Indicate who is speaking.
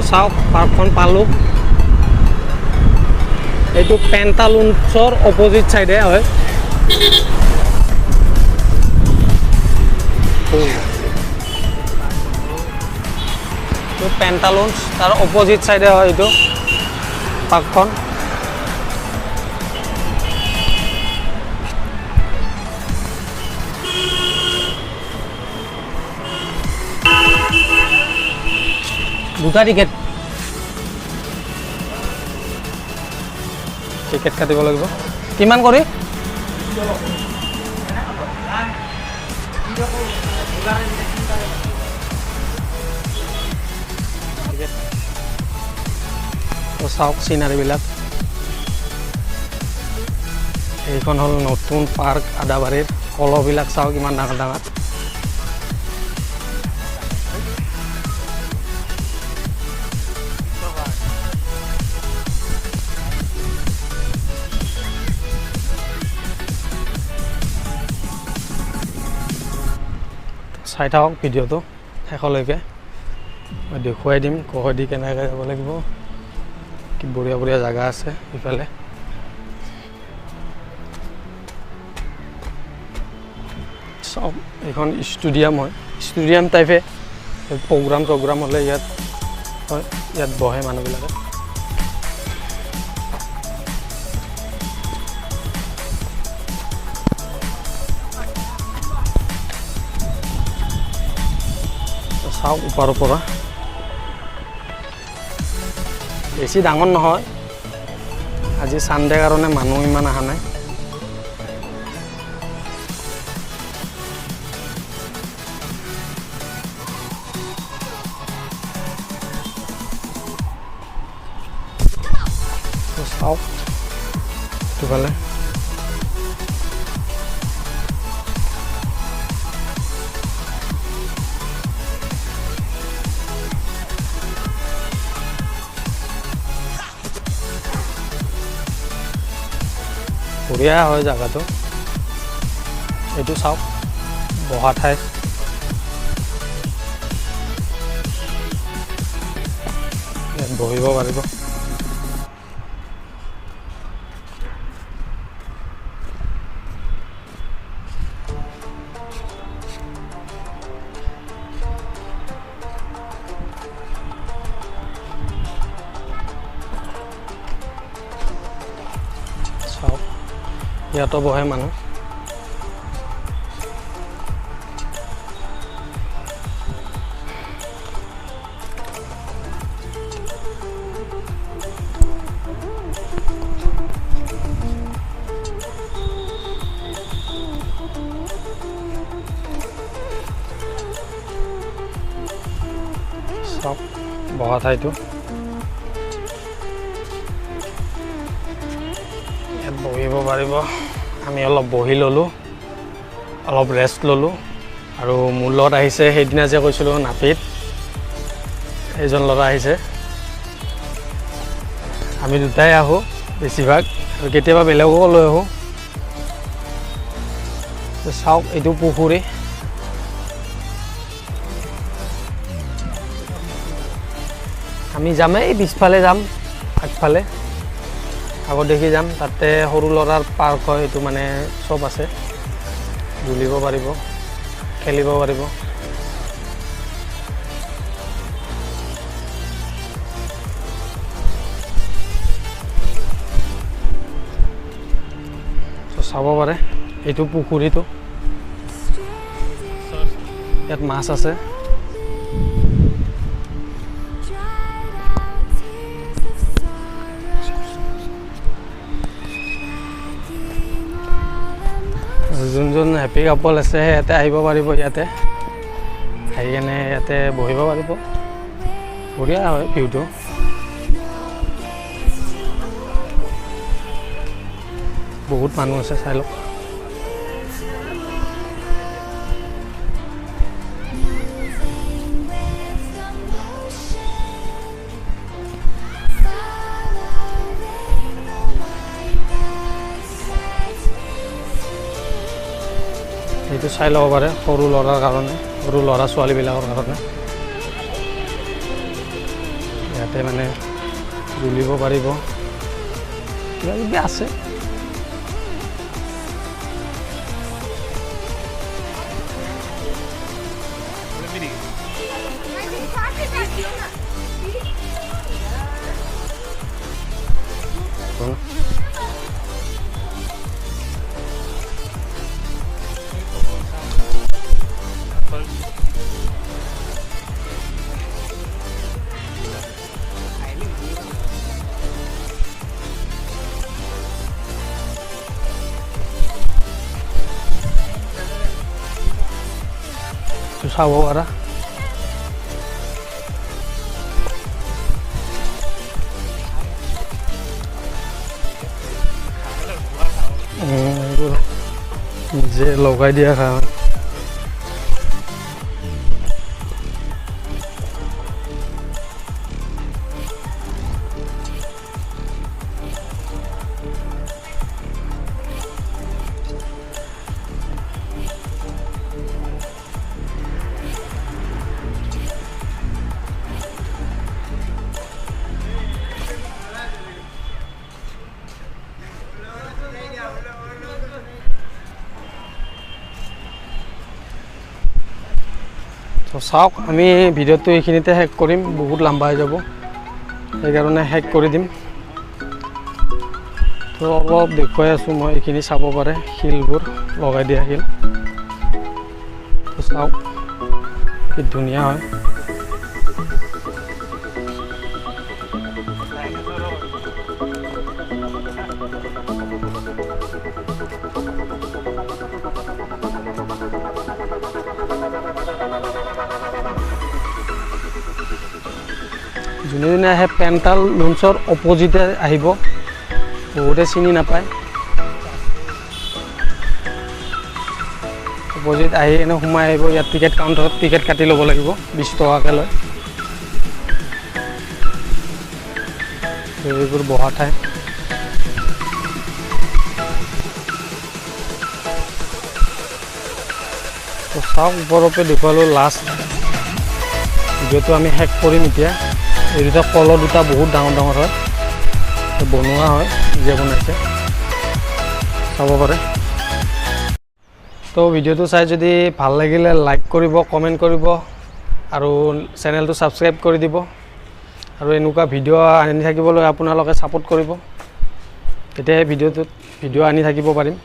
Speaker 1: চাওক পাৰ্কখন পালোঁ। এইটো পেণ্টালুন্সৰ অপজিট চাইডে হয়। এইটো পেণ্টালুন্স তাৰ অপজিট চাইডে হয় এইটো পাৰ্কখন। দুটা টিকেট কাটিব লাগিব। কিমান কৰি? চাওক চিনাৰীবিলাক। এইখন হ'ল নতুন পাৰ্ক আদাবাৰীৰ। কলহবিলাক চাওক ইমান ডাঙৰ ডাঙৰ। চাই থাকক ভিডিঅ'টো শেষলৈকে। মই দেখুৱাই দিম কোহেদি কেনেকৈ যাব লাগিব। কি বঢ়িয়া বঢ়িয়া জেগা আছে ইফালে। চাওক এইখন ষ্টেডিয়াম হয়, ষ্টেডিয়াম টাইপে। প্ৰগ্ৰাম চগ্ৰাম হ'লে ইয়াত হয়, ইয়াত বহে মানুহবিলাকে। চাওক ওপৰৰ পৰা বেছি ডাঙৰ নহয়। আজি চানডে কাৰণে মানুহ ইমান অহা নাই। চাওক ইফালে বঢ়িয়া হয় জেগাটো। এইটো চাওক বহা ঠাই। ইয়াত বহিব পাৰিব। চাওক ইয়াতো বহে মানুহ। চাওক বহা ঠাইটো। ইয়াত বহিব পাৰিব। আমি অলপ বহি ল'লোঁ, অলপ ৰেষ্ট ল'লোঁ। আৰু মোৰ লগত আহিছে সেইদিনা যে কৈছিলোঁ নাপিত, এইজন ল'ৰা আহিছে। আমি দুটাই আহোঁ বেছিভাগ, আৰু কেতিয়াবা বেলেগকো লৈ আহোঁ। চাওক এইটো পুখুৰী। আমি যামেই পিছফালে যাম, আগফালে আগত দেখি যাম। তাতে সৰু ল'ৰাৰ পাৰ্ক হয়, এইটো মানে চব আছে, বুলিব পাৰিব, খেলিব পাৰিব। চাব পাৰে এইটো পুখুৰীটো। ইয়াত মাছ আছে। যোন হেপী কাপল আছে ইয়াতে আহিব পাৰিব। ইয়াতে আহি কেনে ইয়াতে বহিব পাৰিব। বঢ়িয়া হয় ভিউটো। বহুত মানুহ আছে, চাই লওক। এইটো চাই ল'ব পাৰে সৰু ল'ৰাৰ কাৰণে, সৰু ল'ৰা ছোৱালীবিলাকৰ কাৰণে। ইয়াতে মানে জুলিব পাৰিব কিবা কিবি আছে চাব পাৰা নিজে লগাই দিয়া খা তো চাওক আমি ভিডিঅ'টো এইখিনিতে শেষ কৰিম বহুত লম্বা হৈ যাব সেইকাৰণে শেষ কৰি দিম তো অলপ দেখুৱাই আছোঁ মই এইখিনি চাব পাৰে শিলবোৰ লগাই দিয়া শিল তো চাওক কি ধুনীয়া হয় যোনে যোনে আহে পেণ্টাল লঞ্চৰ অপজিটে আহিব বহুতে চিনি নাপায় অপজিট আহি এনে সোমাই আহিব ইয়াত টিকেট কাউণ্টাৰত টিকেট কাটি ল'ব লাগিব 20 টকাকৈ লয় এইবোৰ বহা ঠাই তো চাওক ওপৰতে দেখুৱালোঁ লাষ্ট ভিডিঅ'টো আমি শেষ কৰিম এতিয়া এই দুটা কলৰ দুটা বহুত ডাঙৰ ডাঙৰ হয় বনোৱা হয় নিজে বনাইছে চাব পাৰে তো ভিডিঅ'টো চাই যদি ভাল লাগিলে লাইক কৰিব কমেণ্ট কৰিব আৰু চেনেলটো ছাবস্ক্ৰাইব কৰি দিব আৰু এনেকুৱা ভিডিঅ' আনি থাকিবলৈ আপোনালোকে ছাপোৰ্ট কৰিব তেতিয়াহে ভিডিঅ' আনি থাকিব পাৰিম